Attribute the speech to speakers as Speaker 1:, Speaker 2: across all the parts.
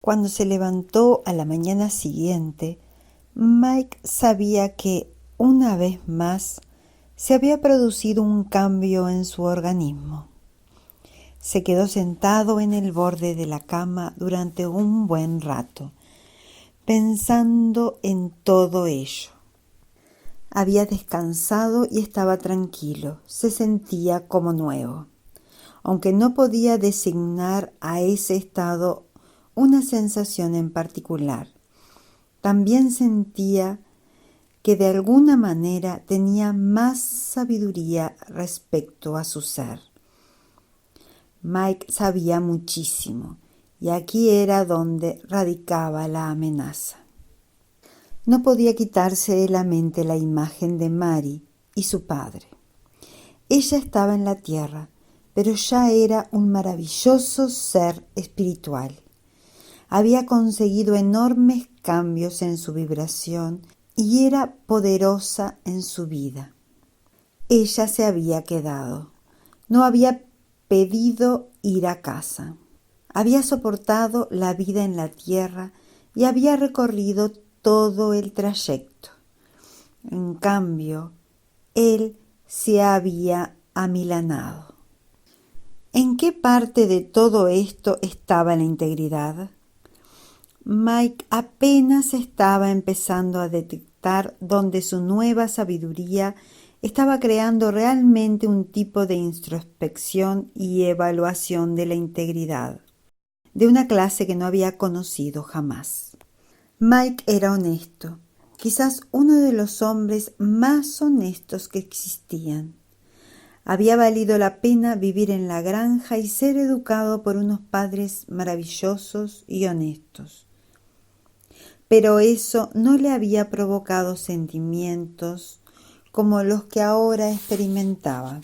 Speaker 1: Cuando se levantó a la mañana siguiente, Mike sabía que, una vez más, se había producido un cambio en su organismo. Se quedó sentado en el borde de la cama durante un buen rato, pensando en todo ello. Había descansado y estaba tranquilo, se sentía como nuevo, aunque no podía designar a ese estado una sensación en particular. También sentía que de alguna manera tenía más sabiduría respecto a su ser. Mike sabía muchísimo, y aquí era donde radicaba la amenaza. No podía quitarse de la mente la imagen de Mary y su padre. Ella estaba en la tierra, pero ya era un maravilloso ser espiritual. Había conseguido enormes cambios en su vibración y era poderosa en su vida. Ella se había quedado. No había pedido ir a casa. Había soportado la vida en la tierra y había recorrido todo el trayecto. En cambio, él se había amilanado. ¿En qué parte de todo esto estaba la integridad? Mike apenas estaba empezando a detectar dónde su nueva sabiduría estaba creando realmente un tipo de introspección y evaluación de la integridad, de una clase que no había conocido jamás. Mike era honesto, quizás uno de los hombres más honestos que existían. Había valido la pena vivir en la granja y ser educado por unos padres maravillosos y honestos. Pero eso no le había provocado sentimientos como los que ahora experimentaba.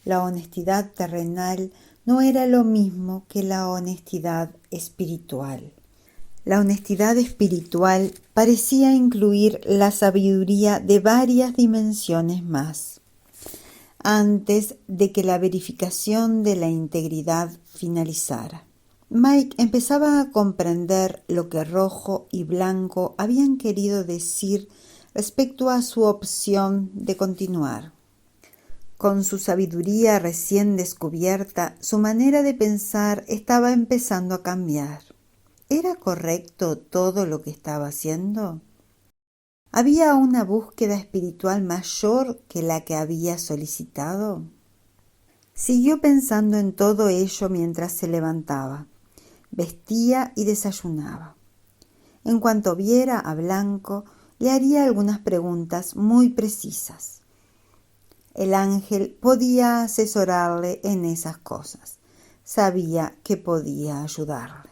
Speaker 1: La honestidad terrenal no era lo mismo que la honestidad espiritual. La honestidad espiritual parecía incluir la sabiduría de varias dimensiones más, antes de que la verificación de la integridad finalizara. Mike empezaba a comprender lo que rojo y blanco habían querido decir respecto a su opción de continuar. Con su sabiduría recién descubierta, su manera de pensar estaba empezando a cambiar. ¿Era correcto todo lo que estaba haciendo? ¿Había una búsqueda espiritual mayor que la que había solicitado? Siguió pensando en todo ello mientras se levantaba, vestía y desayunaba. En cuanto viera a Blanco, le haría algunas preguntas muy precisas. El ángel podía asesorarle en esas cosas. Sabía que podía ayudarle.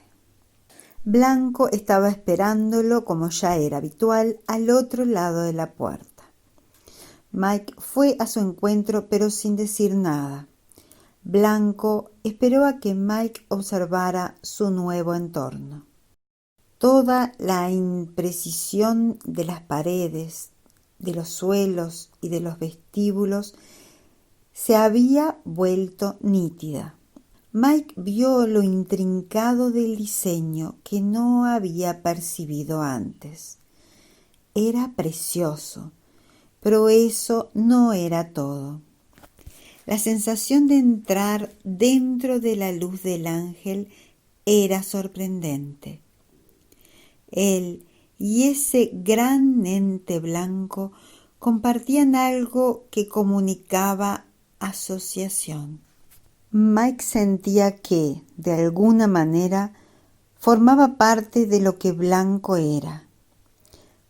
Speaker 1: Blanco estaba esperándolo, como ya era habitual, al otro lado de la puerta. Mike fue a su encuentro, pero sin decir nada. Blanco esperó a que Mike observara su nuevo entorno. Toda la imprecisión de las paredes, de los suelos y de los vestíbulos se había vuelto nítida. Mike vio lo intrincado del diseño que no había percibido antes. Era precioso, pero eso no era todo. La sensación de entrar dentro de la luz del ángel era sorprendente. Él y ese gran ente blanco compartían algo que comunicaba asociación. Mike sentía que, de alguna manera, formaba parte de lo que Blanco era.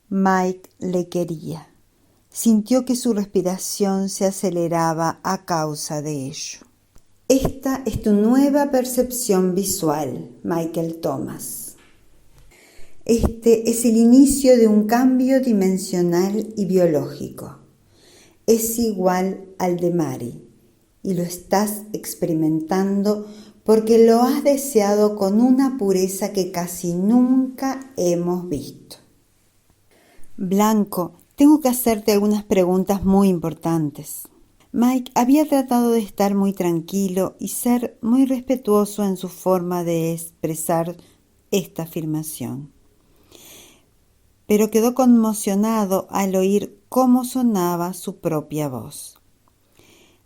Speaker 1: Mike le quería. Sintió que su respiración se aceleraba a causa de ello. Esta es tu nueva percepción visual, Michael Thomas. Este es el inicio de un cambio dimensional y biológico. Es igual al de Mary. Y lo estás experimentando porque lo has deseado con una pureza que casi nunca hemos visto. Blanco, tengo que hacerte algunas preguntas muy importantes. Mike había tratado de estar muy tranquilo y ser muy respetuoso en su forma de expresar esta afirmación, pero quedó conmocionado al oír cómo sonaba su propia voz.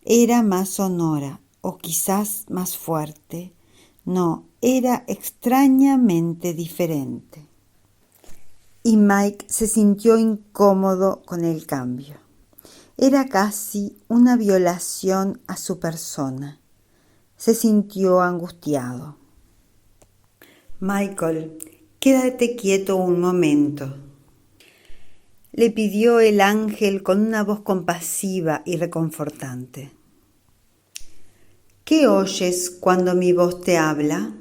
Speaker 1: Era más sonora, o quizás más fuerte. No, era extrañamente diferente. Y Mike se sintió incómodo con el cambio. Era casi una violación a su persona. Se sintió angustiado. Michael, quédate quieto un momento, le pidió el ángel con una voz compasiva y reconfortante. ¿Qué oyes cuando mi voz te habla?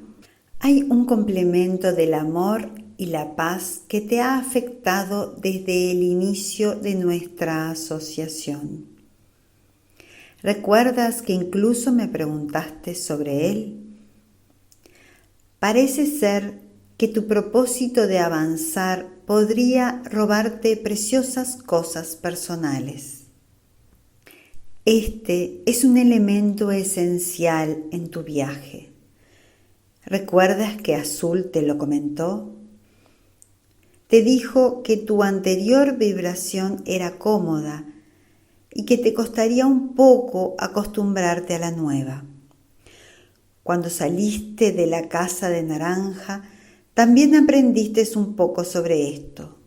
Speaker 1: Hay un complemento del amor y la paz que te ha afectado desde el inicio de nuestra asociación. ¿Recuerdas que incluso me preguntaste sobre él? Parece ser que tu propósito de avanzar podría robarte preciosas cosas personales. Este es un elemento esencial en tu viaje. ¿Recuerdas que Azul te lo comentó? Te dijo que tu anterior vibración era cómoda y que te costaría un poco acostumbrarte a la nueva. Cuando saliste de la casa de naranja, también aprendiste un poco sobre esto,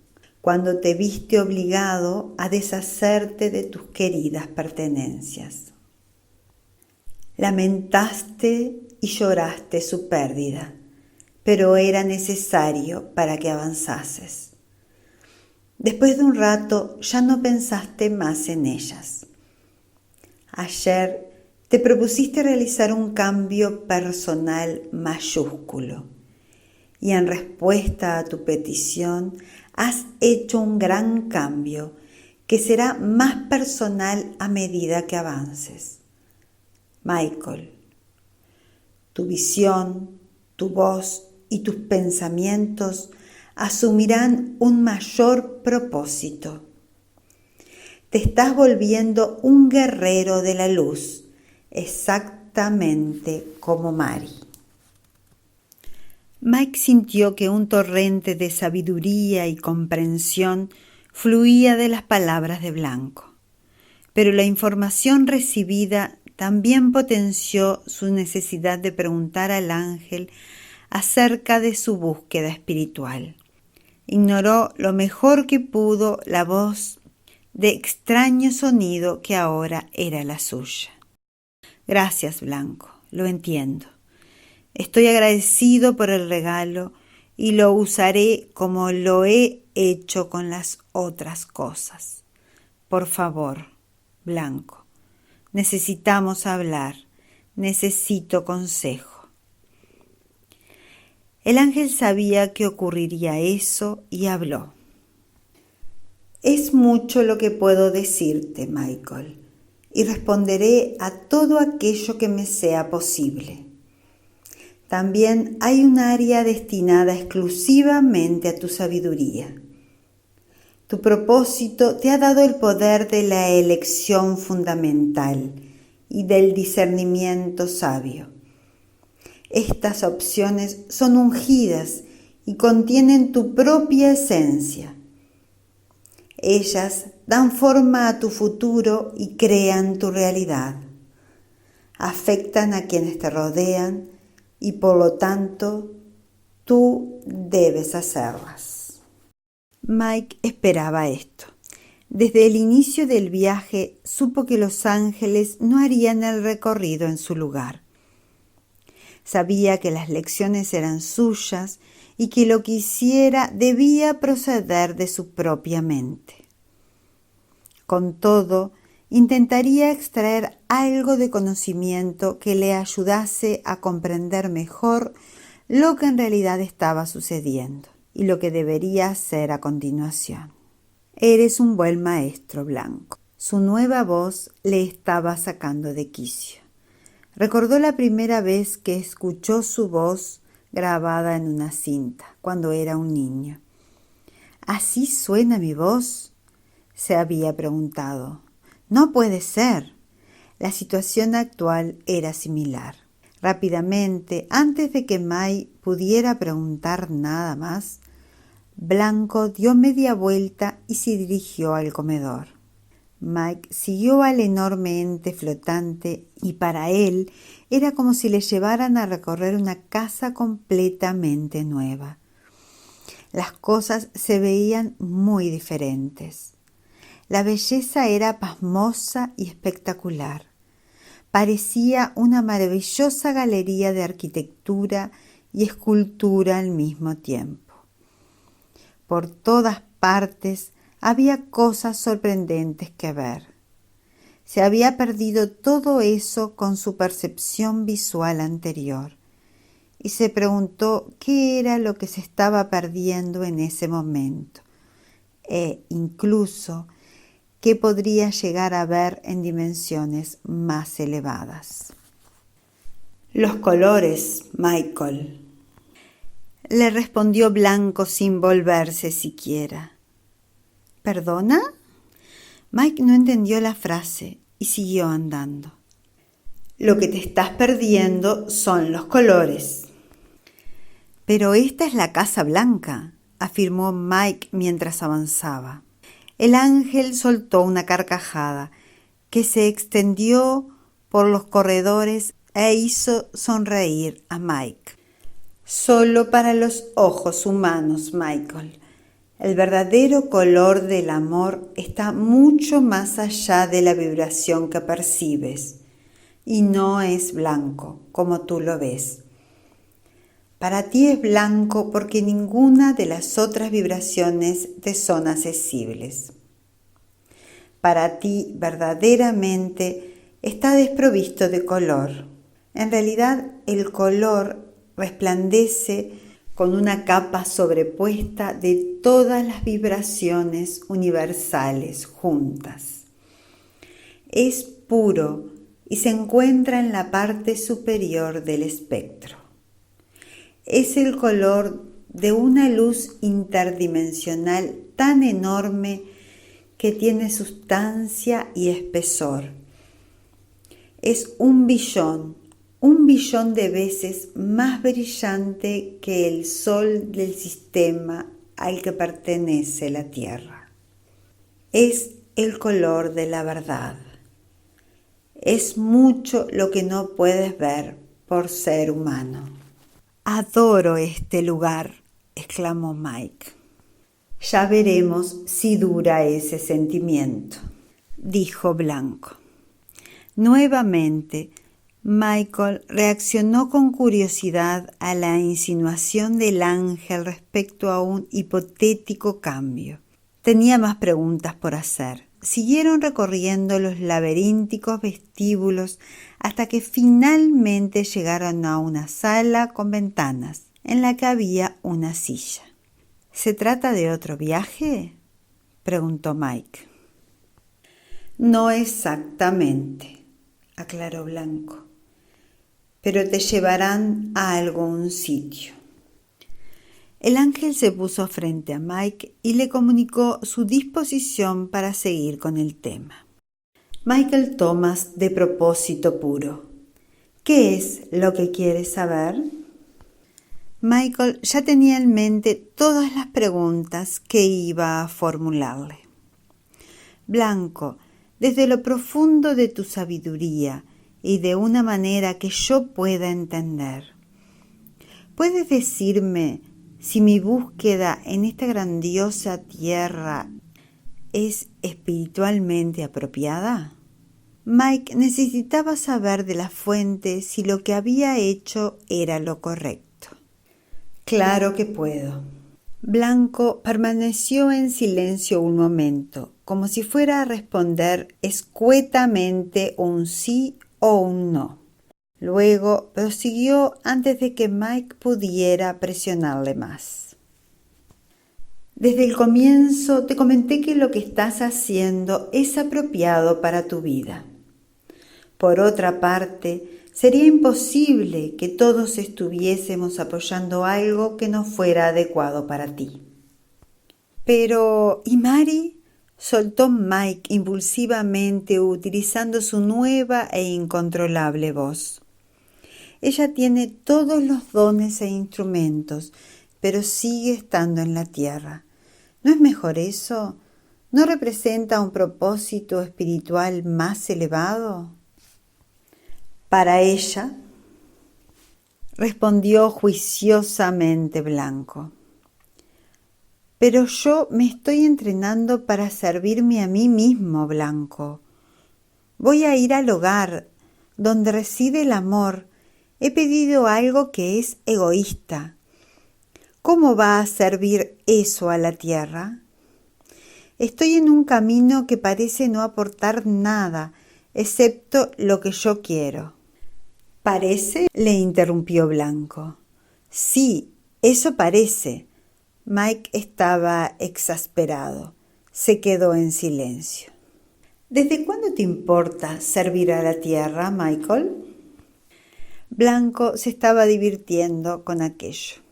Speaker 1: cuando te viste obligado a deshacerte de tus queridas pertenencias. Lamentaste y lloraste su pérdida, pero era necesario para que avanzases. Después de un rato ya no pensaste más en ellas. Ayer te propusiste realizar un cambio personal mayúsculo y en respuesta a tu petición has hecho un gran cambio que será más personal a medida que avances. Michael, tu visión, tu voz y tus pensamientos asumirán un mayor propósito. Te estás volviendo un guerrero de la luz, exactamente como Mari. Mike sintió que un torrente de sabiduría y comprensión fluía de las palabras de Blanco, pero la información recibida también potenció su necesidad de preguntar al ángel acerca de su búsqueda espiritual. Ignoró lo mejor que pudo la voz de extraño sonido que ahora era la suya. Gracias, Blanco, lo entiendo. Estoy agradecido por el regalo y lo usaré como lo he hecho con las otras cosas. Por favor, Blanco, necesitamos hablar, necesito consejo. El ángel sabía que ocurriría eso y habló. Es mucho lo que puedo decirte, Michael, y responderé a todo aquello que me sea posible. También hay un área destinada exclusivamente a tu sabiduría. Tu propósito te ha dado el poder de la elección fundamental y del discernimiento sabio. Estas opciones son ungidas y contienen tu propia esencia. Ellas dan forma a tu futuro y crean tu realidad. Afectan a quienes te rodean y por lo tanto tú debes hacerlas. Mike esperaba esto. Desde el inicio del viaje supo que los ángeles no harían el recorrido en su lugar. Sabía que las lecciones eran suyas y que lo que hiciera debía proceder de su propia mente. Con todo, intentaría extraer algo de conocimiento que le ayudase a comprender mejor lo que en realidad estaba sucediendo y lo que debería hacer a continuación. Eres un buen maestro, Blanco. Su nueva voz le estaba sacando de quicio. Recordó la primera vez que escuchó su voz grabada en una cinta, cuando era un niño. ¿Así suena mi voz?, se había preguntado. No puede ser. La situación actual era similar. Rápidamente, antes de que Mike pudiera preguntar nada más, Blanco dio media vuelta y se dirigió al comedor. Mike siguió al enorme ente flotante y para él era como si le llevaran a recorrer una casa completamente nueva. Las cosas se veían muy diferentes. La belleza era pasmosa y espectacular. Parecía una maravillosa galería de arquitectura y escultura al mismo tiempo. Por todas partes había cosas sorprendentes que ver. Se había perdido todo eso con su percepción visual anterior y se preguntó qué era lo que se estaba perdiendo en ese momento e incluso qué podría llegar a ver en dimensiones más elevadas. Los colores, Michael, le respondió Blanco sin volverse siquiera. ¿Perdona? Mike no entendió la frase y siguió andando. Lo que te estás perdiendo son los colores. Pero esta es la Casa Blanca, afirmó Mike mientras avanzaba. El ángel soltó una carcajada que se extendió por los corredores e hizo sonreír a Mike. Solo para los ojos humanos, Michael. El verdadero color del amor está mucho más allá de la vibración que percibes y no es blanco como tú lo ves. Para ti es blanco porque ninguna de las otras vibraciones te son accesibles. Para ti verdaderamente está desprovisto de color. En realidad el color resplandece con una capa sobrepuesta de todas las vibraciones universales juntas. Es puro y se encuentra en la parte superior del espectro. Es el color de una luz interdimensional tan enorme que tiene sustancia y espesor. Es un billón de veces más brillante que el sol del sistema al que pertenece la Tierra. Es el color de la verdad. Es mucho lo que no puedes ver por ser humano. Adoro este lugar, exclamó Mike. Ya veremos si dura ese sentimiento, dijo Blanco. Nuevamente, Michael reaccionó con curiosidad a la insinuación del ángel respecto a un hipotético cambio. Tenía más preguntas por hacer. Siguieron recorriendo los laberínticos vestíbulos hasta que finalmente llegaron a una sala con ventanas en la que había una silla. ¿Se trata de otro viaje?, preguntó Mike. No exactamente, aclaró Blanco, pero te llevarán a algún sitio. El ángel se puso frente a Mike y le comunicó su disposición para seguir con el tema. Michael Thomas, de propósito puro. ¿Qué es lo que quieres saber? Michael ya tenía en mente todas las preguntas que iba a formularle. Blanco, desde lo profundo de tu sabiduría y de una manera que yo pueda entender, ¿puedes decirme si mi búsqueda en esta grandiosa tierra es espiritualmente apropiada? Mike necesitaba saber de la fuente si lo que había hecho era lo correcto. Claro que puedo. Blanco permaneció en silencio un momento, como si fuera a responder escuetamente un sí o un no. Luego prosiguió antes de que Mike pudiera presionarle más. Desde el comienzo te comenté que lo que estás haciendo es apropiado para tu vida. Por otra parte, sería imposible que todos estuviésemos apoyando algo que no fuera adecuado para ti. Pero, ¿y Mari? Soltó Mike impulsivamente utilizando su nueva e incontrolable voz. Ella tiene todos los dones e instrumentos, pero sigue estando en la tierra. ¿No es mejor eso? ¿No representa un propósito espiritual más elevado? Para ella, respondió juiciosamente Blanco. Pero yo me estoy entrenando para servirme a mí mismo, Blanco. Voy a ir al hogar donde reside el amor. He pedido algo que es egoísta. ¿Cómo va a servir eso a la tierra? Estoy en un camino que parece no aportar nada, excepto lo que yo quiero. ¿Parece? Le interrumpió Blanco. Sí, eso parece. Mike estaba exasperado. Se quedó en silencio. ¿Desde cuándo te importa servir a la tierra, Michael? Blanco se estaba divirtiendo con aquello.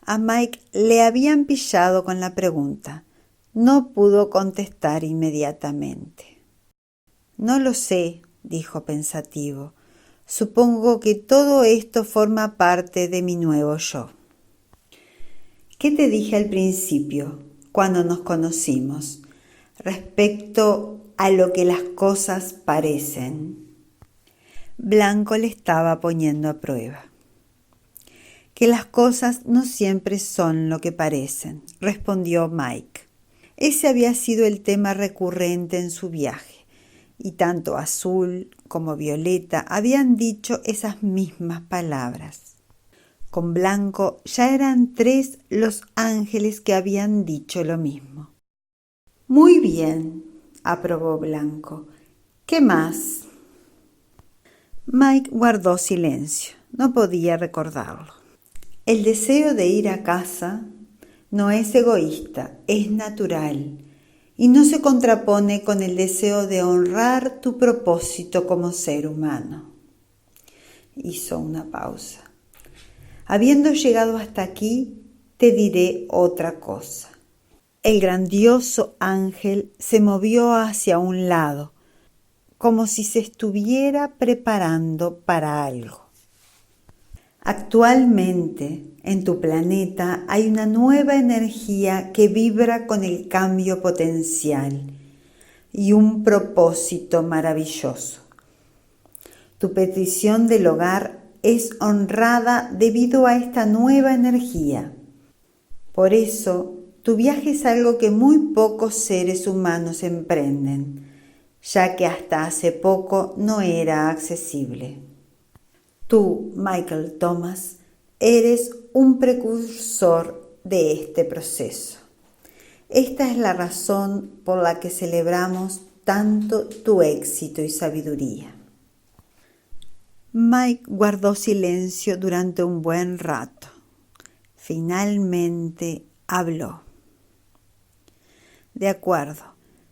Speaker 1: A Mike le habían pillado con la pregunta. No pudo contestar inmediatamente. No lo sé, dijo pensativo. Supongo que todo esto forma parte de mi nuevo yo. ¿Qué te dije al principio, cuando nos conocimos, respecto a lo que las cosas parecen? Blanco le estaba poniendo a prueba. Que las cosas no siempre son lo que parecen, respondió Mike. Ese había sido el tema recurrente en su viaje, y tanto Azul como Violeta habían dicho esas mismas palabras. Con Blanco ya eran 3 los ángeles que habían dicho lo mismo. Muy bien, aprobó Blanco. ¿Qué más? Mike guardó silencio. No podía recordarlo. El deseo de ir a casa no es egoísta, es natural y no se contrapone con el deseo de honrar tu propósito como ser humano. Hizo una pausa. Habiendo llegado hasta aquí, te diré otra cosa. El grandioso ángel se movió hacia un lado, como si se estuviera preparando para algo. Actualmente, en tu planeta hay una nueva energía que vibra con el cambio potencial y un propósito maravilloso. Tu petición del hogar es honrada debido a esta nueva energía. Por eso, tu viaje es algo que muy pocos seres humanos emprenden, ya que hasta hace poco no era accesible. Tú, Michael Thomas, eres un precursor de este proceso. Esta es la razón por la que celebramos tanto tu éxito y sabiduría. Mike guardó silencio durante un buen rato. Finalmente habló. De acuerdo,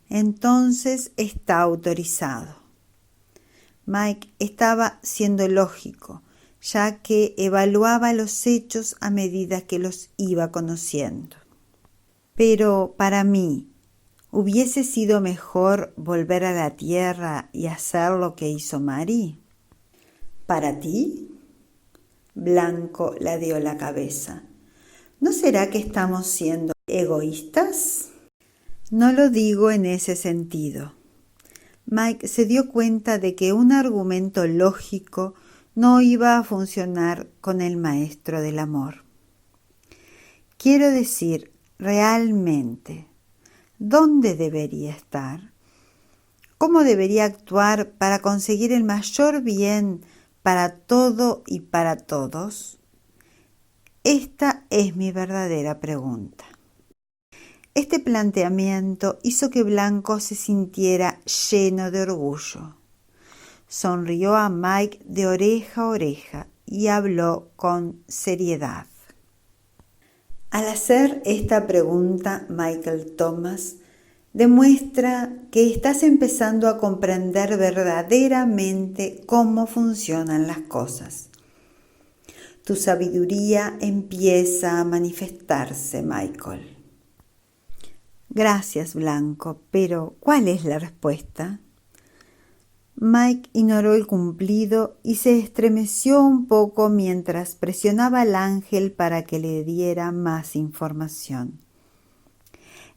Speaker 1: entonces está autorizado. Mike estaba siendo lógico, ya que evaluaba los hechos a medida que los iba conociendo. Pero para mí, ¿hubiese sido mejor volver a la tierra y hacer lo que hizo Mari? ¿Para ti? Blanco ladeó la cabeza. ¿No será que estamos siendo egoístas? No lo digo en ese sentido. Mike se dio cuenta de que un argumento lógico no iba a funcionar con el maestro del amor. Quiero decir, realmente, ¿dónde debería estar? ¿Cómo debería actuar para conseguir el mayor bien para todo y para todos? Esta es mi verdadera pregunta. Este planteamiento hizo que Blanco se sintiera lleno de orgullo. Sonrió a Mike de oreja a oreja y habló con seriedad. Al hacer esta pregunta, Michael Thomas demuestra que estás empezando a comprender verdaderamente cómo funcionan las cosas. Tu sabiduría empieza a manifestarse, Michael. Gracias, Blanco, pero ¿cuál es la respuesta? Mike ignoró el cumplido y se estremeció un poco mientras presionaba al ángel para que le diera más información.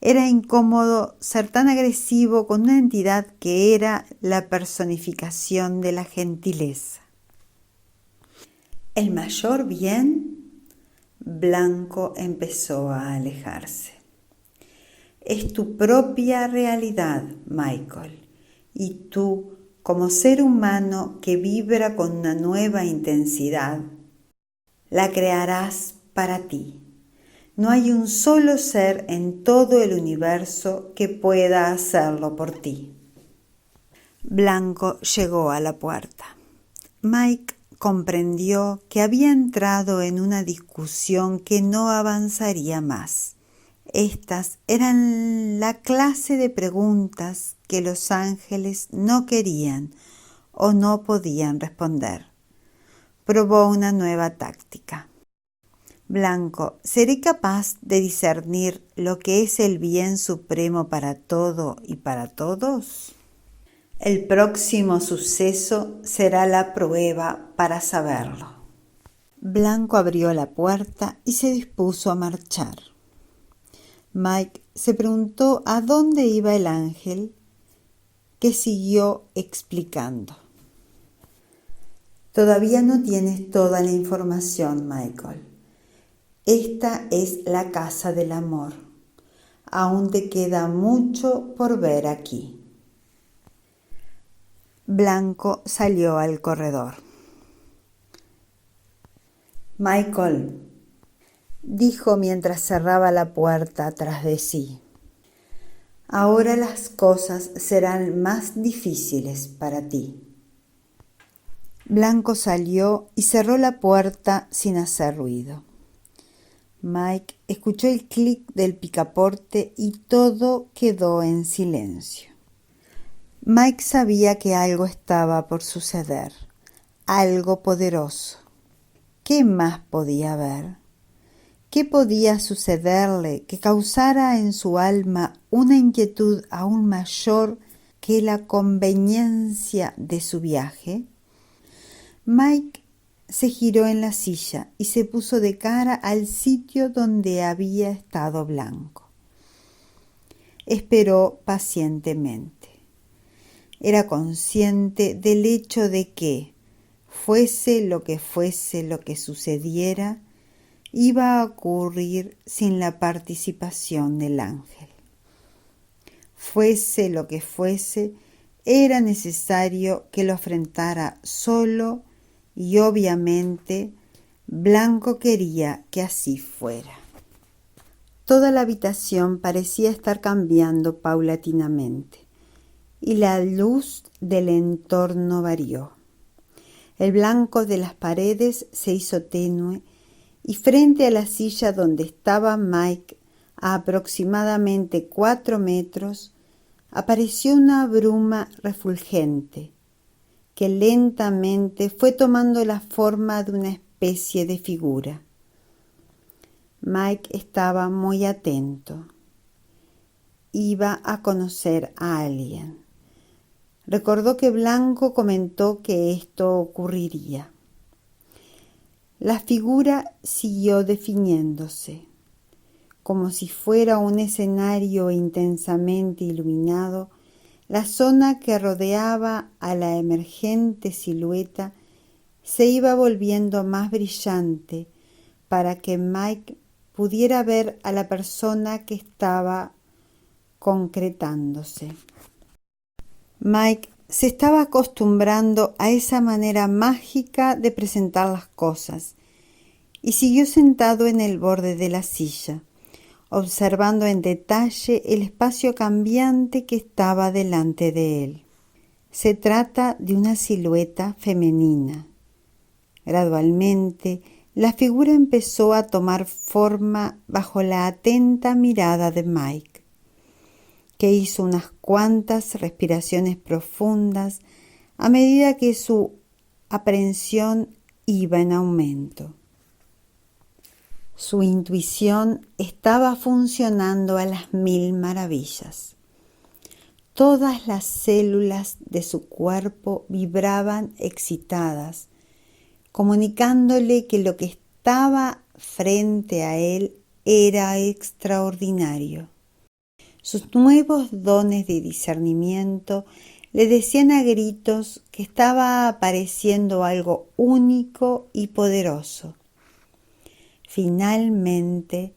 Speaker 1: Era incómodo ser tan agresivo con una entidad que era la personificación de la gentileza. ¿El mayor bien? Blanco empezó a alejarse. Es tu propia realidad, Michael, y tú, como ser humano que vibra con una nueva intensidad, la crearás para ti. No hay un solo ser en todo el universo que pueda hacerlo por ti. Blanco llegó a la puerta. Mike comprendió que había entrado en una discusión que no avanzaría más. Estas eran la clase de preguntas que los ángeles no querían o no podían responder. Probó una nueva táctica. Blanco, ¿seré capaz de discernir lo que es el bien supremo para todo y para todos? El próximo suceso será la prueba para saberlo. Blanco abrió la puerta y se dispuso a marchar. Mike se preguntó a dónde iba el ángel, que siguió explicando. Todavía no tienes toda la información, Michael. Esta es la casa del amor. Aún te queda mucho por ver aquí. Blanco salió al corredor. Michael, dijo mientras cerraba la puerta tras de sí, ahora las cosas serán más difíciles para ti. Blanco salió y cerró la puerta sin hacer ruido. Mike escuchó el clic del picaporte y todo quedó en silencio. Mike sabía que algo estaba por suceder, algo poderoso. ¿Qué más podía ver? ¿Qué podía sucederle que causara en su alma una inquietud aún mayor que la conveniencia de su viaje? Mike se giró en la silla y se puso de cara al sitio donde había estado Blanco. Esperó pacientemente. Era consciente del hecho de que, fuese lo que sucediera, iba a ocurrir sin la participación del ángel. Fuese lo que fuese, era necesario que lo enfrentara solo y obviamente Blanco quería que así fuera. Toda la habitación parecía estar cambiando paulatinamente y la luz del entorno varió. El blanco de las paredes se hizo tenue y frente a la silla donde estaba Mike, a aproximadamente 4 metros, apareció una bruma refulgente que lentamente fue tomando la forma de una especie de figura. Mike estaba muy atento. Iba a conocer a alguien. Recordó que Blanco comentó que esto ocurriría. La figura siguió definiéndose. Como si fuera un escenario intensamente iluminado, la zona que rodeaba a la emergente silueta se iba volviendo más brillante para que Mike pudiera ver a la persona que estaba concretándose. Mike se estaba acostumbrando a esa manera mágica de presentar las cosas y siguió sentado en el borde de la silla, observando en detalle el espacio cambiante que estaba delante de él. Se trata de una silueta femenina. Gradualmente, la figura empezó a tomar forma bajo la atenta mirada de Mike, que hizo unas cuantas respiraciones profundas a medida que su aprehensión iba en aumento. Su intuición estaba funcionando a las 1000 maravillas. Todas las células de su cuerpo vibraban excitadas, comunicándole que lo que estaba frente a él era extraordinario. Sus nuevos dones de discernimiento le decían a gritos que estaba apareciendo algo único y poderoso. Finalmente,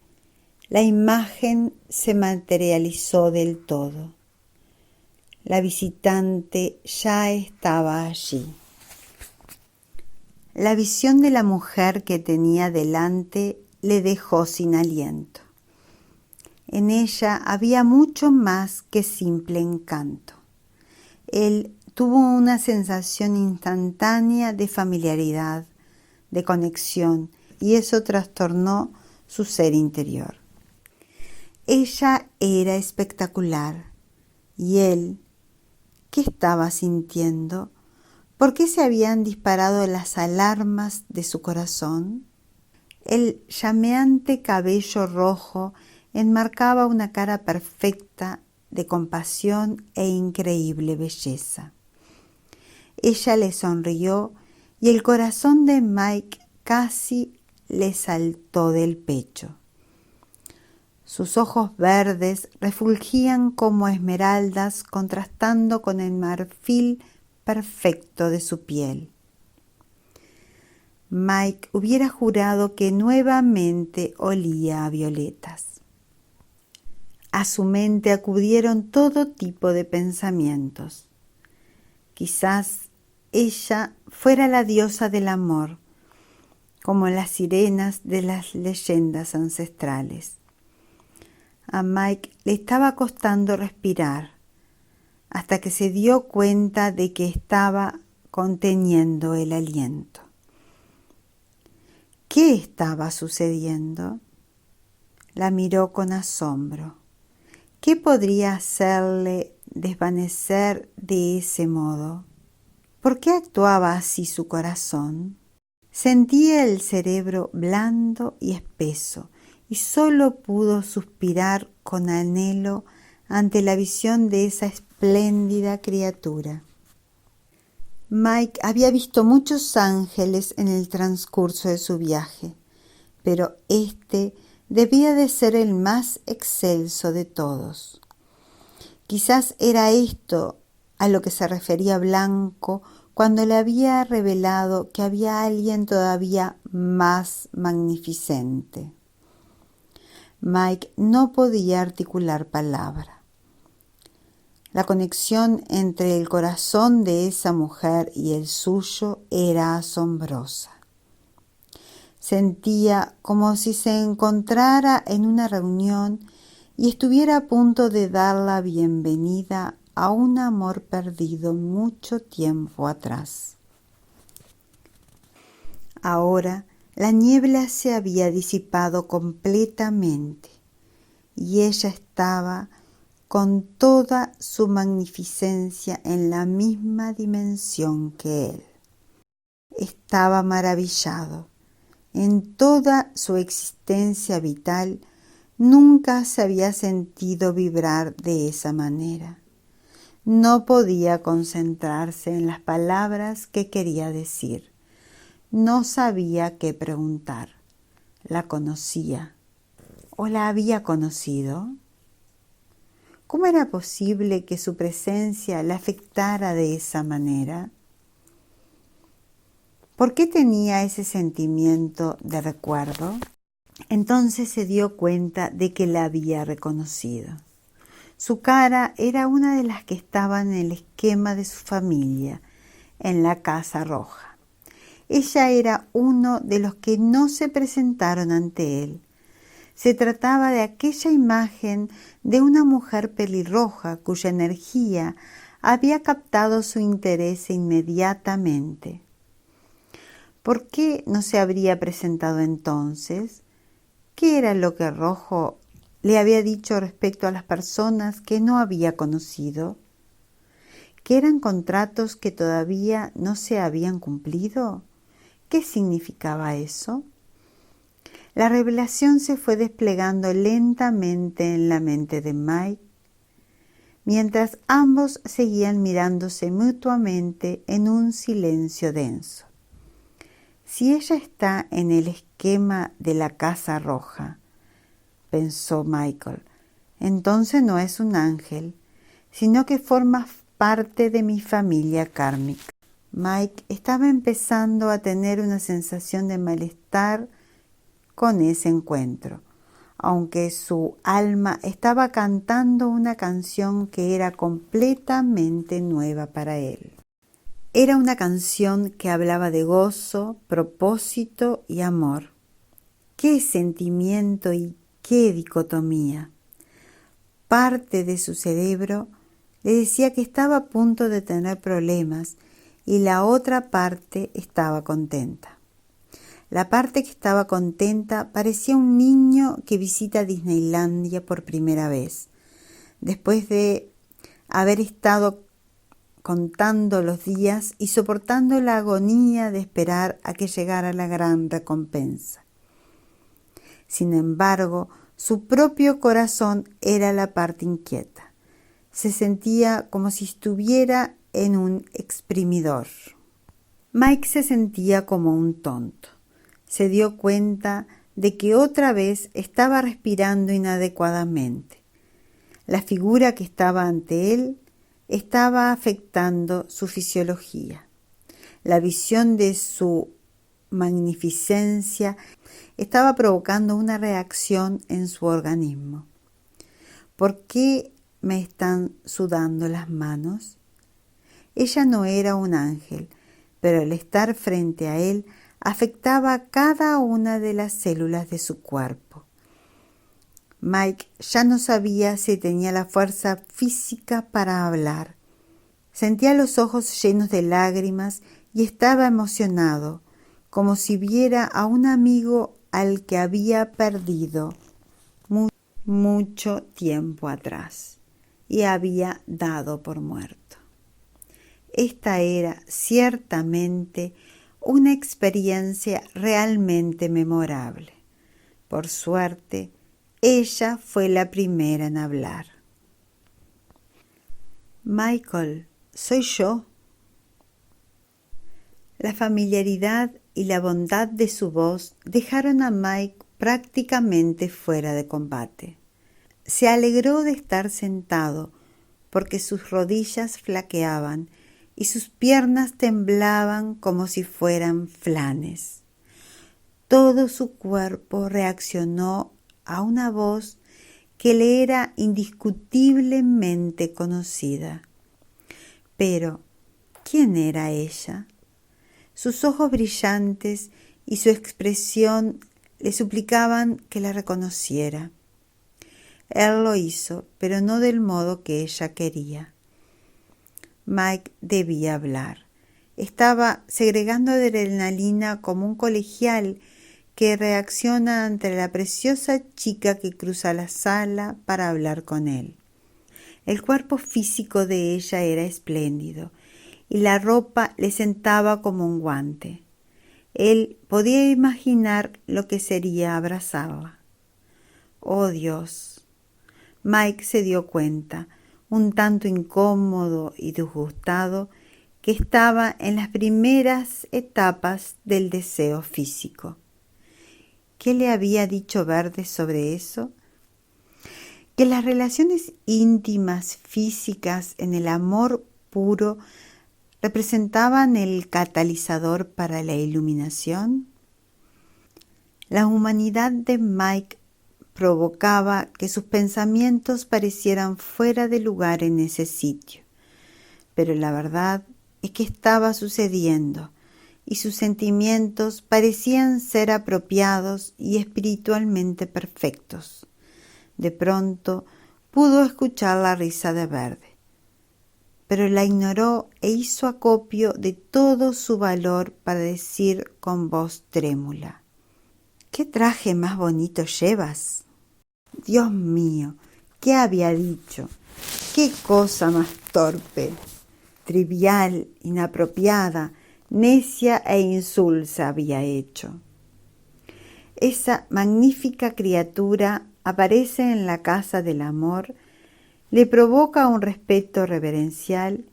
Speaker 1: la imagen se materializó del todo. La visitante ya estaba allí. La visión de la mujer que tenía delante le dejó sin aliento. En ella había mucho más que simple encanto. Él tuvo una sensación instantánea de familiaridad, de conexión, y eso trastornó su ser interior. Ella era espectacular, y él, ¿qué estaba sintiendo? ¿Por qué se habían disparado las alarmas de su corazón? El llameante cabello rojo enmarcaba una cara perfecta de compasión e increíble belleza. Ella le sonrió y el corazón de Mike casi le saltó del pecho. Sus ojos verdes refulgían como esmeraldas contrastando con el marfil perfecto de su piel. Mike hubiera jurado que nuevamente olía a violetas. A su mente acudieron todo tipo de pensamientos. Quizás ella fuera la diosa del amor, como las sirenas de las leyendas ancestrales. A Mike le estaba costando respirar, hasta que se dio cuenta de que estaba conteniendo el aliento. ¿Qué estaba sucediendo? La miró con asombro. ¿Qué podría hacerle desvanecer de ese modo? ¿Por qué actuaba así su corazón? Sentía el cerebro blando y espeso y solo pudo suspirar con anhelo ante la visión de esa espléndida criatura. Mike había visto muchos ángeles en el transcurso de su viaje, pero este debía de ser el más excelso de todos. Quizás era esto a lo que se refería Blanco cuando le había revelado que había alguien todavía más magnificente. Mike no podía articular palabra. La conexión entre el corazón de esa mujer y el suyo era asombrosa. Sentía como si se encontrara en una reunión y estuviera a punto de dar la bienvenida a un amor perdido mucho tiempo atrás. Ahora la niebla se había disipado completamente y ella estaba con toda su magnificencia en la misma dimensión que él. Estaba maravillado. En toda su existencia vital nunca se había sentido vibrar de esa manera. No podía concentrarse en las palabras que quería decir. No sabía qué preguntar. ¿La conocía? ¿O la había conocido? ¿Cómo era posible que su presencia la afectara de esa manera? ¿Por qué tenía ese sentimiento de recuerdo? Entonces se dio cuenta de que la había reconocido. Su cara era una de las que estaba en el esquema de su familia, en la Casa Roja. Ella era uno de los que no se presentaron ante él. Se trataba de aquella imagen de una mujer pelirroja cuya energía había captado su interés inmediatamente. ¿Por qué no se habría presentado entonces? ¿Qué era lo que Rojo le había dicho respecto a las personas que no había conocido? ¿Que eran contratos que todavía no se habían cumplido? ¿Qué significaba eso? La revelación se fue desplegando lentamente en la mente de Mike. mientras ambos seguían mirándose mutuamente en un silencio denso. Si ella está en el esquema de la Casa Roja, pensó Michael, entonces no es un ángel, sino que forma parte de mi familia kármica. Mike estaba empezando a tener una sensación de malestar con ese encuentro, aunque su alma estaba cantando una canción que era completamente nueva para él. Era una canción que hablaba de gozo, propósito y amor. ¡Qué sentimiento y qué dicotomía! Parte de su cerebro le decía que estaba a punto de tener problemas y la otra parte estaba contenta. La parte que estaba contenta parecía un niño que visita Disneylandia por primera vez, después de haber estado contando los días y soportando la agonía de esperar a que llegara la gran recompensa. Sin embargo, su propio corazón era la parte inquieta. Se sentía como si estuviera en un exprimidor. Mike se sentía como un tonto. Se dio cuenta de que otra vez estaba respirando inadecuadamente. La figura que estaba ante él estaba afectando su fisiología. La visión de su magnificencia estaba provocando una reacción en su organismo. ¿Por qué me están sudando las manos? Ella no era un ángel, pero el estar frente a él afectaba a cada una de las células de su cuerpo. Mike ya no sabía si tenía la fuerza física para hablar. Sentía los ojos llenos de lágrimas y estaba emocionado, como si viera a un amigo al que había perdido mucho tiempo atrás y había dado por muerto. Esta era ciertamente una experiencia realmente memorable. Por suerte, ella fue la primera en hablar. Michael, soy yo. La familiaridad y la bondad de su voz dejaron a Mike prácticamente fuera de combate. Se alegró de estar sentado porque sus rodillas flaqueaban y sus piernas temblaban como si fueran flanes. Todo su cuerpo reaccionó a una voz que le era indiscutiblemente conocida. Pero, ¿quién era ella? Sus ojos brillantes y su expresión le suplicaban que la reconociera. Él lo hizo, pero no del modo que ella quería. Mike debía hablar. Estaba segregando adrenalina como un colegial que reacciona ante la preciosa chica que cruza la sala para hablar con él. El cuerpo físico de ella era espléndido y la ropa le sentaba como un guante. Él podía imaginar lo que sería abrazarla. ¡Oh, Dios! Mike se dio cuenta, un tanto incómodo y disgustado, que estaba en las primeras etapas del deseo físico. ¿Qué le había dicho Verde sobre eso? Que las relaciones íntimas físicas en el amor puro representaban el catalizador para la iluminación. La humanidad de Mike provocaba que sus pensamientos parecieran fuera de lugar en ese sitio, pero la verdad es que estaba sucediendo y sus sentimientos parecían ser apropiados y espiritualmente perfectos. De pronto pudo escuchar la risa de Verde, pero la ignoró e hizo acopio de todo su valor para decir con voz trémula: ¿Qué traje más bonito llevas? Dios mío, ¿qué había dicho? ¡Qué cosa más torpe, trivial, inapropiada, necia e insulsa había hecho! Esa magnífica criatura aparece en la casa del amor Le provoca un respeto reverencial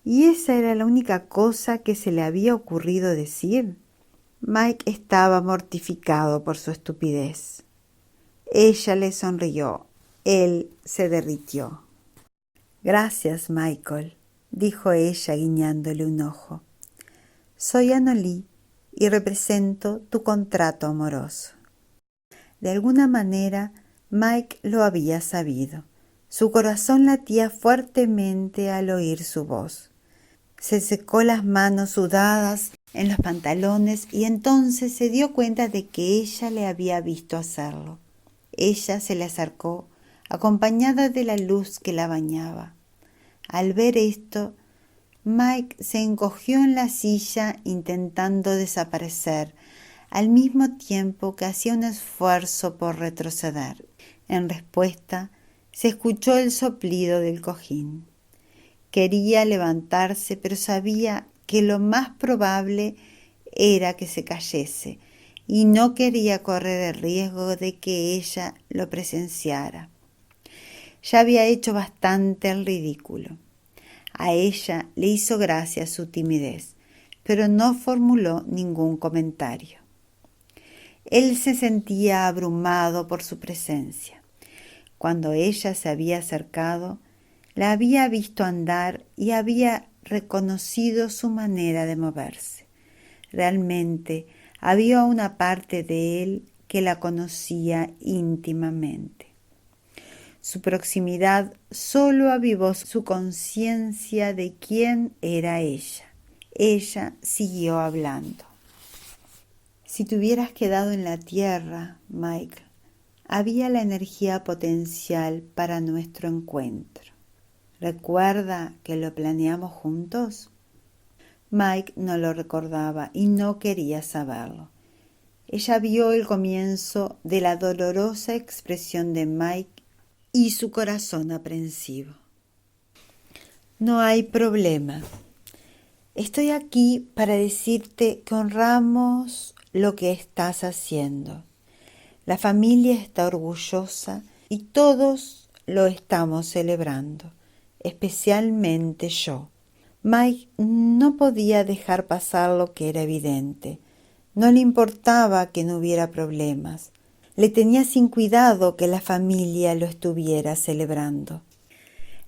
Speaker 1: y esa era la única cosa que se le había ocurrido decir. Mike estaba mortificado por su estupidez. Ella le sonrió. Él se derritió. Gracias, Michael, dijo ella guiñándole un ojo. Soy Annalie y represento tu contrato amoroso. De alguna manera, Mike lo había sabido. Su corazón latía fuertemente al oír su voz. Se secó las manos sudadas en los pantalones y entonces se dio cuenta de que ella le había visto hacerlo. Ella se le acercó, acompañada de la luz que la bañaba. Al ver esto, Mike se encogió en la silla intentando desaparecer, al mismo tiempo que hacía un esfuerzo por retroceder. En respuesta, se escuchó el soplido del cojín. Quería levantarse, pero sabía que lo más probable era que se cayese y no quería correr el riesgo de que ella lo presenciara. Ya había hecho bastante el ridículo. A ella le hizo gracia su timidez, pero no formuló ningún comentario. Él se sentía abrumado por su presencia. Cuando ella se había acercado, la había visto andar y había reconocido su manera de moverse. Realmente había una parte de él que la conocía íntimamente. Su proximidad solo avivó su conciencia de quién era ella. Ella siguió hablando. Si te hubieras quedado en la tierra, Mike, había la energía potencial para nuestro encuentro. ¿Recuerda que lo planeamos juntos? Mike no lo recordaba y no quería saberlo. Ella vio el comienzo de la dolorosa expresión de Mike y su corazón aprensivo. No hay problema. Estoy aquí para decirte que honramos lo que estás haciendo. La familia está orgullosa y todos lo estamos celebrando, especialmente yo. Mike no podía dejar pasar lo que era evidente. No le importaba que no hubiera problemas. Le tenía sin cuidado que la familia lo estuviera celebrando.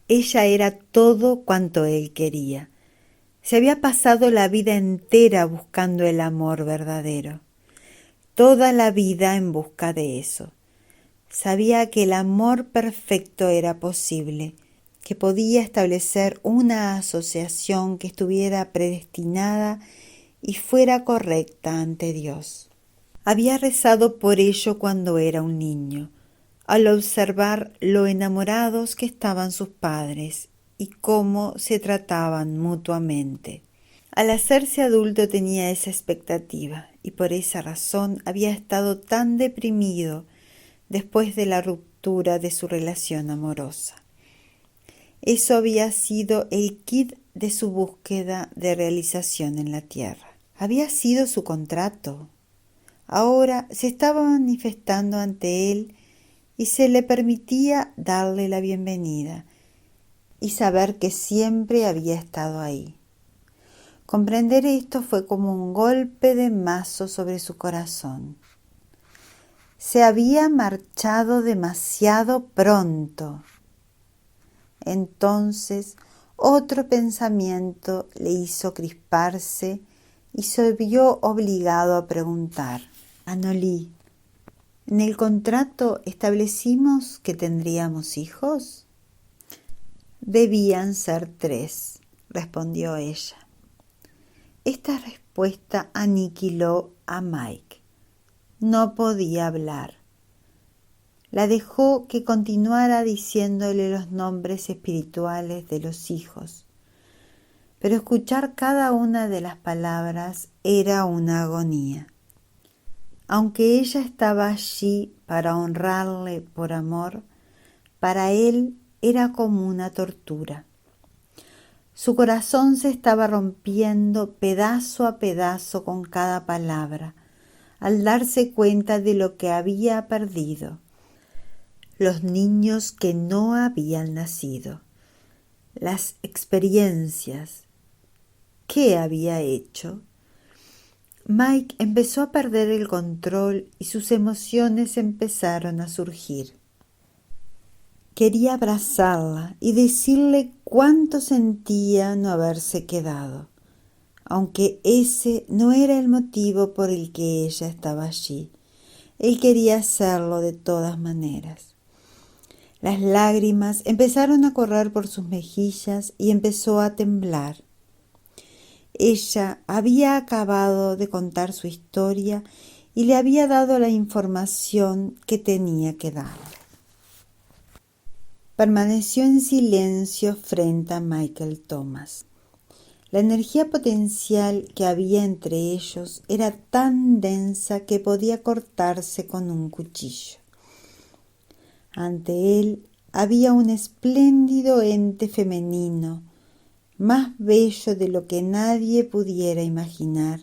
Speaker 1: Ella era todo cuanto él quería. Se había pasado la vida entera buscando el amor verdadero. Toda la vida en busca de eso. Sabía que el amor perfecto era posible, que podía establecer una asociación que estuviera predestinada y fuera correcta ante Dios. Había rezado por ello cuando era un niño, al observar lo enamorados que estaban sus padres y cómo se trataban mutuamente. Al hacerse adulto tenía esa expectativa y por esa razón había estado tan deprimido después de la ruptura de su relación amorosa. Eso había sido el kit de su búsqueda de realización en la tierra. Había sido su contrato. Ahora se estaba manifestando ante él y se le permitía darle la bienvenida y saber que siempre había estado ahí. Comprender esto fue como un golpe de mazo sobre su corazón. Se había marchado demasiado pronto. Entonces otro pensamiento le hizo crisparse y se vio obligado a preguntar: Annalie, ¿en el contrato establecimos que tendríamos hijos? Debían ser 3, respondió ella. Esta respuesta aniquiló a Mike. No podía hablar. La dejó que continuara diciéndole los nombres espirituales de los hijos, pero escuchar cada una de las palabras era una agonía. Aunque ella estaba allí para honrarle por amor, para él era como una tortura. Su corazón se estaba rompiendo pedazo a pedazo con cada palabra, al darse cuenta de lo que había perdido. los niños que no habían nacido, las experiencias. ¿Qué había hecho? Mike empezó a perder el control y sus emociones empezaron a surgir. Quería abrazarla y decirle cuánto sentía no haberse quedado, aunque ese no era el motivo por el que ella estaba allí. Él quería hacerlo de todas maneras. Las lágrimas empezaron a correr por sus mejillas y empezó a temblar. Ella había acabado de contar su historia y le había dado la información que tenía que darle. Permaneció en silencio frente a Michael Thomas. La energía potencial que había entre ellos era tan densa que podía cortarse con un cuchillo. Ante él había un espléndido ente femenino, más bello de lo que nadie pudiera imaginar,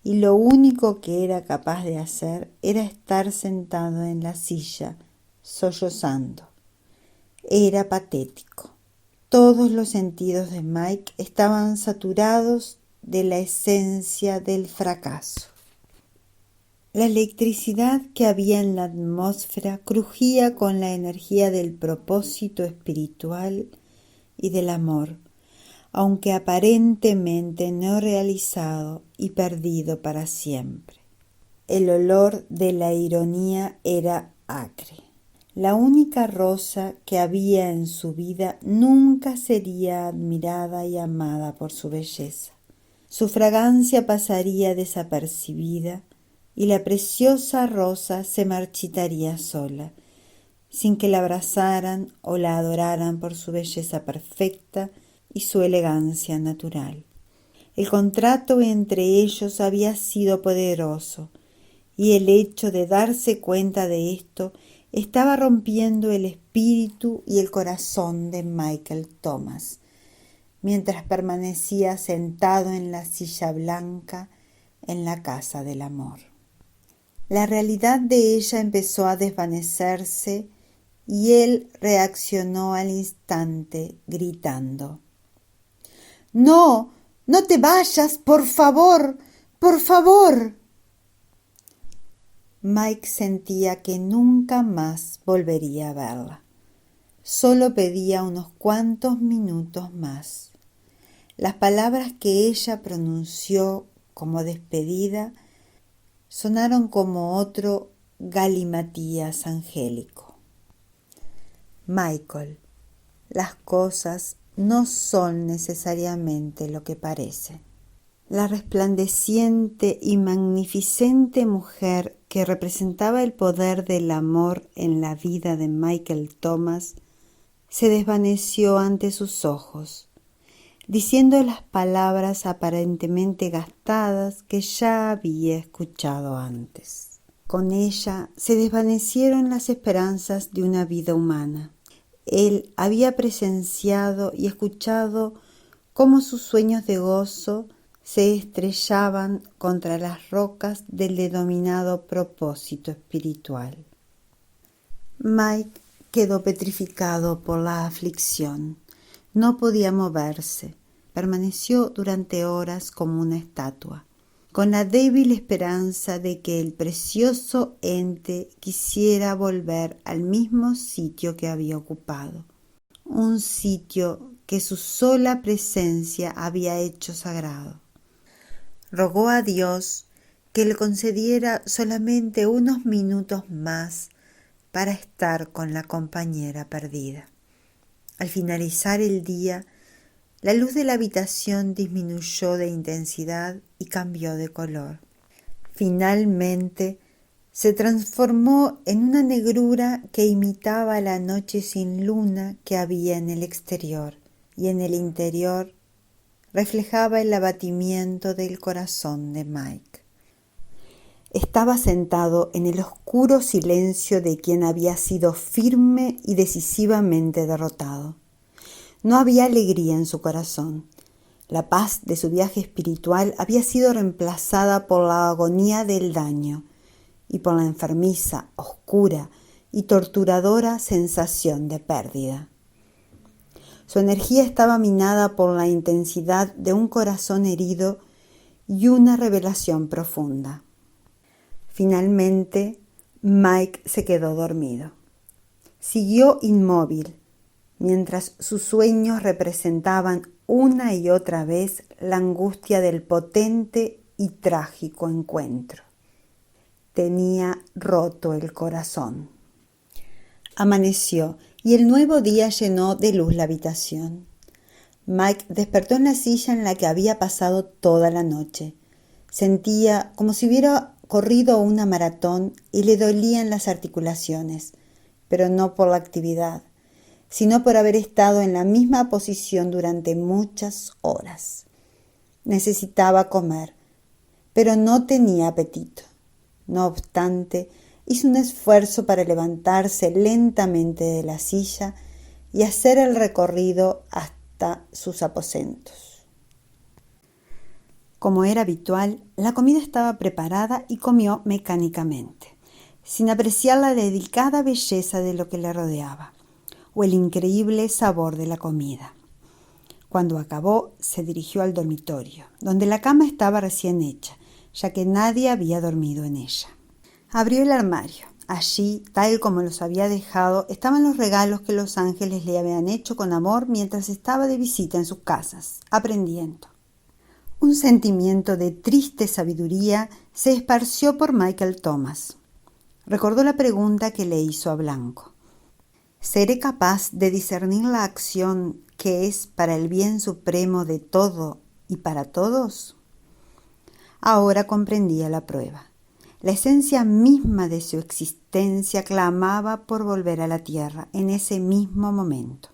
Speaker 1: y lo único que era capaz de hacer era estar sentado en la silla, sollozando. Era patético. Todos los sentidos de Mike estaban saturados de la esencia del fracaso. La electricidad que había en la atmósfera crujía con la energía del propósito espiritual y del amor, aunque aparentemente no realizado y perdido para siempre. El olor de la ironía era acre. La única rosa que había en su vida nunca sería admirada y amada por su belleza. Su fragancia pasaría desapercibida y la preciosa rosa se marchitaría sola, sin que la abrazaran o la adoraran por su belleza perfecta y su elegancia natural. El contrato entre ellos había sido poderoso, y el hecho de darse cuenta de esto estaba rompiendo el espíritu y el corazón de Michael Thomas, mientras permanecía sentado en la silla blanca en la casa del amor. La realidad de ella empezó a desvanecerse y él reaccionó al instante gritando: ¡No! ¡No te vayas! ¡Por favor! ¡Por favor! Mike sentía que nunca más volvería a verla. Solo pedía unos cuantos minutos más. Las palabras que ella pronunció como despedida sonaron como otro galimatías angélico. Michael, las cosas no son necesariamente lo que parecen. La resplandeciente y magnificente mujer que representaba el poder del amor en la vida de Michael Thomas se desvaneció ante sus ojos, diciendo las palabras aparentemente gastadas que ya había escuchado antes. Con ella se desvanecieron las esperanzas de una vida humana. Él había presenciado y escuchado cómo sus sueños de gozo se estrellaban contra las rocas del denominado propósito espiritual. Mike quedó petrificado por la aflicción. No podía moverse. Permaneció durante horas como una estatua, con la débil esperanza de que el precioso ente quisiera volver al mismo sitio que había ocupado, un sitio que su sola presencia había hecho sagrado. Rogó a Dios que le concediera solamente unos minutos más para estar con la compañera perdida. Al finalizar el día, la luz de la habitación disminuyó de intensidad y cambió de color. Finalmente, se transformó en una negrura que imitaba la noche sin luna que había en el exterior, y en el interior reflejaba el abatimiento del corazón de Mike. Estaba sentado en el oscuro silencio de quien había sido firme y decisivamente derrotado. No había alegría en su corazón. La paz de su viaje espiritual había sido reemplazada por la agonía del daño y por la enfermiza, oscura y torturadora sensación de pérdida. Su energía estaba minada por la intensidad de un corazón herido y una revelación profunda. Finalmente, Mike se quedó dormido. Siguió inmóvil, mientras sus sueños representaban una y otra vez la angustia del potente y trágico encuentro. Tenía roto el corazón. Amaneció y el nuevo día llenó de luz la habitación. Mike despertó en la silla en la que había pasado toda la noche. Sentía como si hubiera corrido una maratón y le dolían las articulaciones, pero no por la actividad, sino por haber estado en la misma posición durante muchas horas. Necesitaba comer, pero no tenía apetito. No obstante, hizo un esfuerzo para levantarse lentamente de la silla y hacer el recorrido hasta sus aposentos. Como era habitual, la comida estaba preparada y comió mecánicamente, sin apreciar la delicada belleza de lo que le rodeaba o el increíble sabor de la comida. Cuando acabó, se dirigió al dormitorio, donde la cama estaba recién hecha, ya que nadie había dormido en ella. Abrió el armario. Allí, tal como los había dejado, estaban los regalos que los ángeles le habían hecho con amor mientras estaba de visita en sus casas, aprendiendo. Un sentimiento de triste sabiduría se esparció por Michael Thomas. Recordó la pregunta que le hizo a Blanco. ¿Seré capaz de discernir la acción que es para el bien supremo de todo y para todos? Ahora comprendía la prueba. La esencia misma de su existencia clamaba por volver a la tierra en ese mismo momento.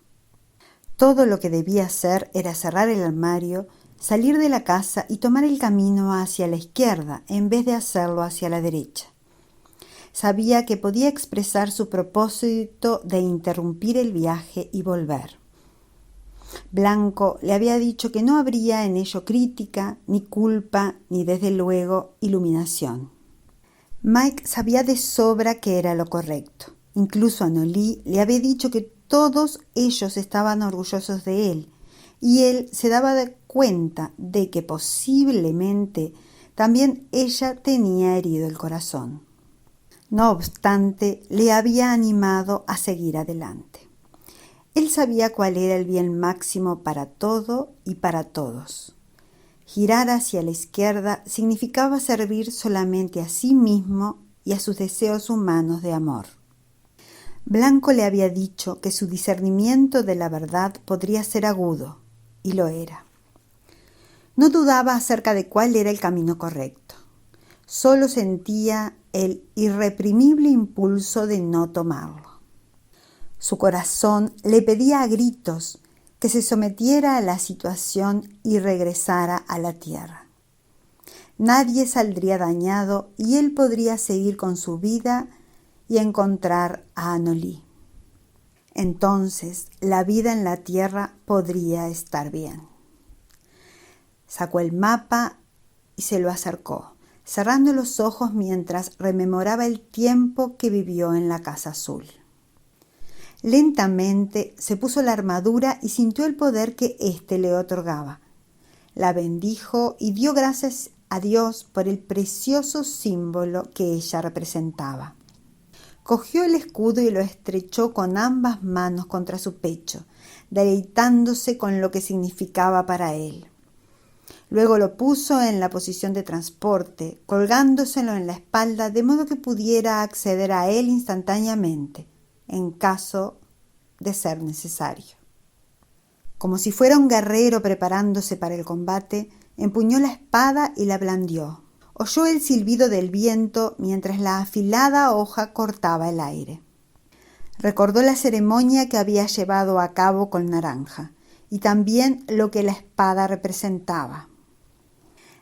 Speaker 1: Todo lo que debía hacer era cerrar el armario, salir de la casa y tomar el camino hacia la izquierda en vez de hacerlo hacia la derecha. Sabía que podía expresar su propósito de interrumpir el viaje y volver. Blanco le había dicho que no habría en ello crítica, ni culpa, ni desde luego iluminación. Mike sabía de sobra que era lo correcto. Incluso Anolí le había dicho que todos ellos estaban orgullosos de él, y él se daba cuenta de que posiblemente también ella tenía herido el corazón. No obstante, le había animado a seguir adelante. Él sabía cuál era el bien máximo para todo y para todos. Girar hacia la izquierda significaba servir solamente a sí mismo y a sus deseos humanos de amor. Blanco le había dicho que su discernimiento de la verdad podría ser agudo, y lo era. No dudaba acerca de cuál era el camino correcto. Solo sentía el irreprimible impulso de no tomarlo. Su corazón le pedía a gritos que se sometiera a la situación y regresara a la tierra. Nadie saldría dañado y él podría seguir con su vida y encontrar a Anolí. Entonces la vida en la tierra podría estar bien. Sacó el mapa y se lo acercó, cerrando los ojos mientras rememoraba el tiempo que vivió en la Casa Azul. Lentamente se puso la armadura y sintió el poder que éste le otorgaba. La bendijo y dio gracias a Dios por el precioso símbolo que ella representaba. Cogió el escudo y lo estrechó con ambas manos contra su pecho, deleitándose con lo que significaba para él. Luego lo puso en la posición de transporte, colgándoselo en la espalda de modo que pudiera acceder a él instantáneamente, en caso de ser necesario. Como si fuera un guerrero preparándose para el combate, empuñó la espada y la blandió. Oyó el silbido del viento mientras la afilada hoja cortaba el aire. Recordó la ceremonia que había llevado a cabo con Naranja y también lo que la espada representaba.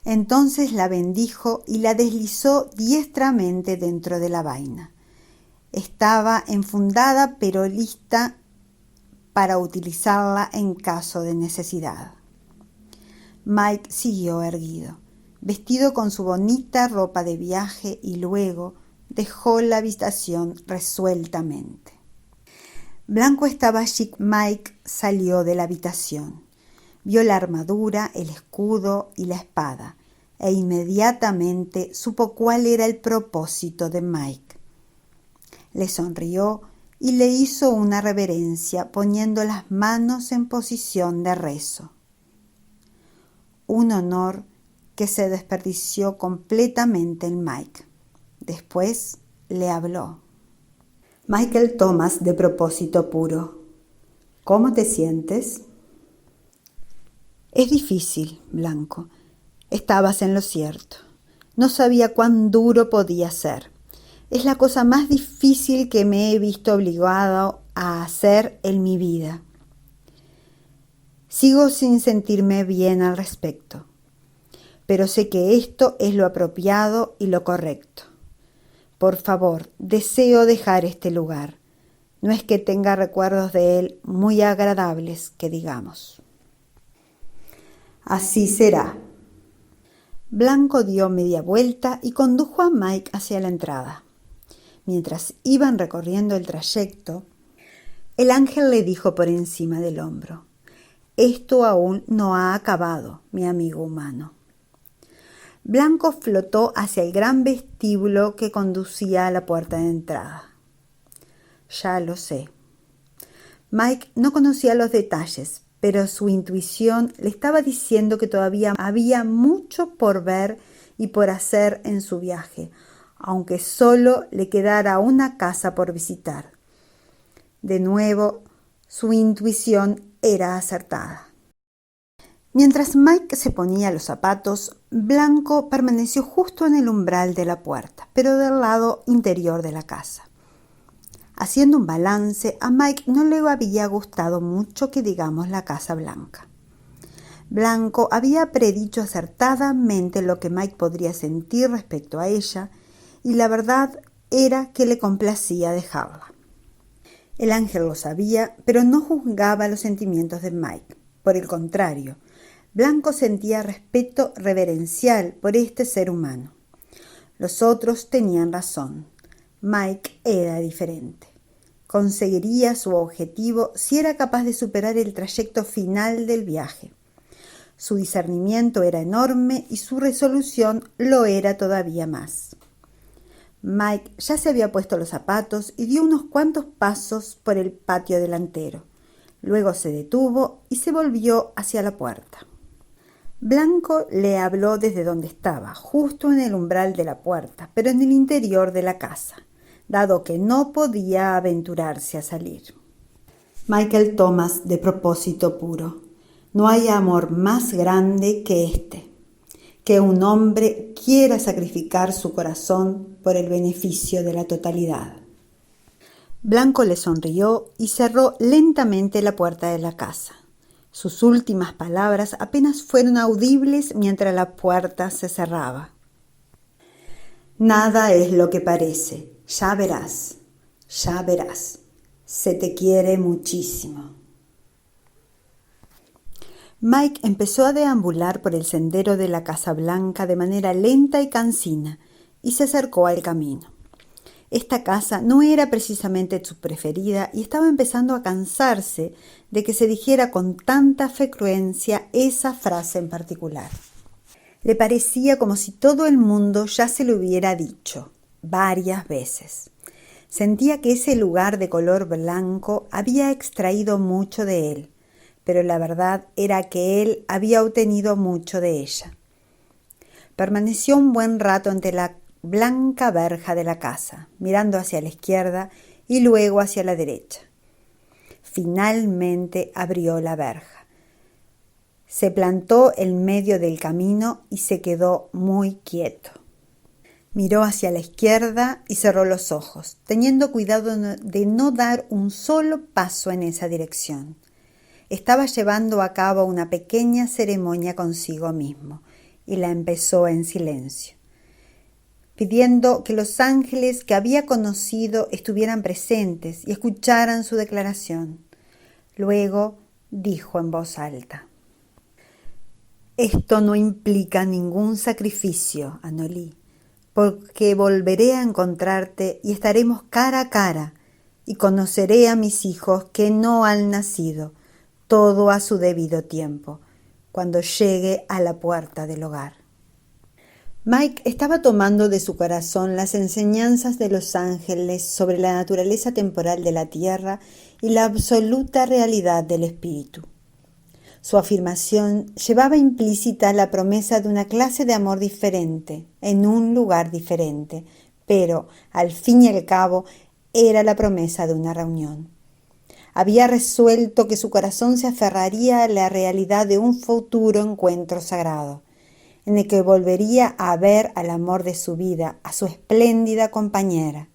Speaker 1: Entonces la bendijo y la deslizó diestramente dentro de la vaina. Estaba enfundada pero lista para utilizarla en caso de necesidad. Mike siguió erguido, vestido con su bonita ropa de viaje y luego, dejó la habitación resueltamente. Blanco estaba allí. Mike salió de la habitación. Vio la armadura, el escudo y la espada, e inmediatamente supo cuál era el propósito de Mike. Le sonrió y le hizo una reverencia poniendo las manos en posición de rezo. Un honor que se desperdició completamente en Mike. Después le habló. Michael Thomas, de propósito puro. ¿Cómo te sientes? Es difícil, Blanco. Estabas en lo cierto. No sabía cuán duro podía ser. Es la cosa más difícil que me he visto obligado a hacer en mi vida. Sigo sin sentirme bien al respecto, pero sé que esto es lo apropiado y lo correcto. Por favor, deseo dejar este lugar. No es que tenga recuerdos de él muy agradables, que digamos. Así será. Blanco dio media vuelta y condujo a Mike hacia la entrada. Mientras iban recorriendo el trayecto, el ángel le dijo por encima del hombro: «Esto aún no ha acabado, mi amigo humano». Blanco flotó hacia el gran vestíbulo que conducía a la puerta de entrada. Ya lo sé. Mike no conocía los detalles, pero su intuición le estaba diciendo que todavía había mucho por ver y por hacer en su viaje, aunque solo le quedara una casa por visitar. De nuevo, su intuición era acertada. Mientras Mike se ponía los zapatos, Blanco permaneció justo en el umbral de la puerta, pero del lado interior de la casa. Haciendo un balance, a Mike no le había gustado mucho que digamos la Casa Blanca. Blanco había predicho acertadamente lo que Mike podría sentir respecto a ella, y la verdad era que le complacía dejarla. El ángel lo sabía, pero no juzgaba los sentimientos de Mike. Por el contrario, Blanco sentía respeto reverencial por este ser humano. Los otros tenían razón. Mike era diferente. Conseguiría su objetivo si era capaz de superar el trayecto final del viaje. Su discernimiento era enorme y su resolución lo era todavía más. Mike ya se había puesto los zapatos y dio unos cuantos pasos por el patio delantero. Luego se detuvo y se volvió hacia la puerta. Blanco le habló desde donde estaba, justo en el umbral de la puerta, pero en el interior de la casa, dado que no podía aventurarse a salir. Michael Thomas, de propósito puro. No hay amor más grande que este, que un hombre quiera sacrificar su corazón por el beneficio de la totalidad. Blanco le sonrió y cerró lentamente la puerta de la casa. Sus últimas palabras apenas fueron audibles mientras la puerta se cerraba. Nada es lo que parece. Ya verás, ya verás. Se te quiere muchísimo. Mike empezó a deambular por el sendero de la Casa Blanca de manera lenta y cansina y se acercó al camino. Esta casa no era precisamente su preferida y estaba empezando a cansarse de que se dijera con tanta frecuencia esa frase en particular. Le parecía como si todo el mundo ya se lo hubiera dicho varias veces. Sentía que ese lugar de color blanco había extraído mucho de él, pero la verdad era que él había obtenido mucho de ella. Permaneció un buen rato ante la blanca verja de la casa, mirando hacia la izquierda y luego hacia la derecha. Finalmente abrió la verja. Se plantó en medio del camino y se quedó muy quieto. Miró hacia la izquierda y cerró los ojos, teniendo cuidado de no dar un solo paso en esa dirección. Estaba llevando a cabo una pequeña ceremonia consigo mismo y la empezó en silencio, pidiendo que los ángeles que había conocido estuvieran presentes y escucharan su declaración. Luego dijo en voz alta: «Esto no implica ningún sacrificio, Anolí. porque volveré a encontrarte y estaremos cara a cara, y conoceré a mis hijos que no han nacido, todo a su debido tiempo, cuando llegue a la puerta del hogar. Mike estaba tomando de su corazón las enseñanzas de los ángeles sobre la naturaleza temporal de la tierra y la absoluta realidad del espíritu. Su afirmación llevaba implícita la promesa de una clase de amor diferente, en un lugar diferente, pero, al fin y al cabo, era la promesa de una reunión. Había resuelto que su corazón se aferraría a la realidad de un futuro encuentro sagrado, en el que volvería a ver al amor de su vida, a su espléndida compañera.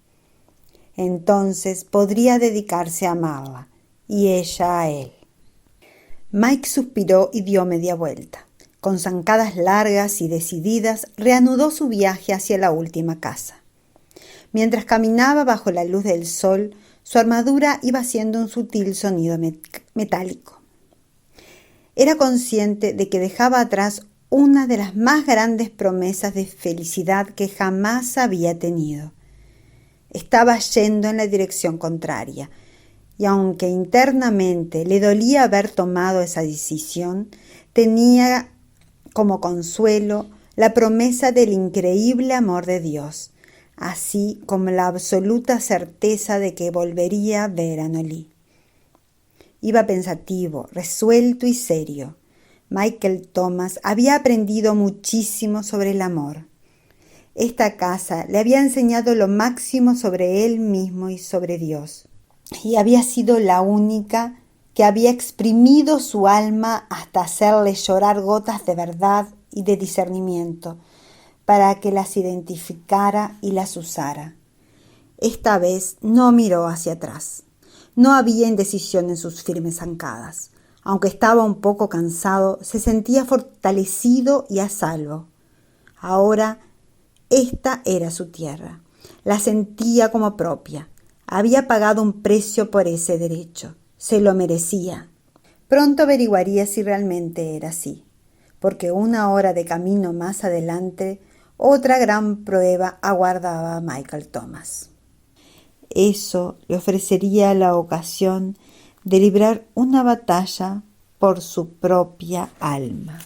Speaker 1: Entonces podría dedicarse a amarla, y ella a él. Mike suspiró y dio media vuelta. Con zancadas largas y decididas, reanudó su viaje hacia la última casa. Mientras caminaba bajo la luz del sol, su armadura iba haciendo un sutil sonido metálico. Era consciente de que dejaba atrás una de las más grandes promesas de felicidad que jamás había tenido. Estaba yendo en la dirección contraria, y aunque internamente le dolía haber tomado esa decisión, tenía como consuelo la promesa del increíble amor de Dios, así como la absoluta certeza de que volvería a ver a Nolí. Iba pensativo, resuelto y serio. Michael Thomas había aprendido muchísimo sobre el amor. Esta casa le había enseñado lo máximo sobre él mismo y sobre Dios. Y había sido la única que había exprimido su alma hasta hacerle llorar gotas de verdad y de discernimiento, para que las identificara y las usara. Esta vez no miró hacia atrás. No había indecisión en sus firmes zancadas. Aunque estaba un poco cansado, se sentía fortalecido y a salvo. Ahora, esta era su tierra. La sentía como propia. Había pagado un precio por ese derecho. Se lo merecía. Pronto averiguaría si realmente era así, porque una hora de camino más adelante, otra gran prueba aguardaba a Michael Thomas. Eso le ofrecería la ocasión de librar una batalla por su propia alma.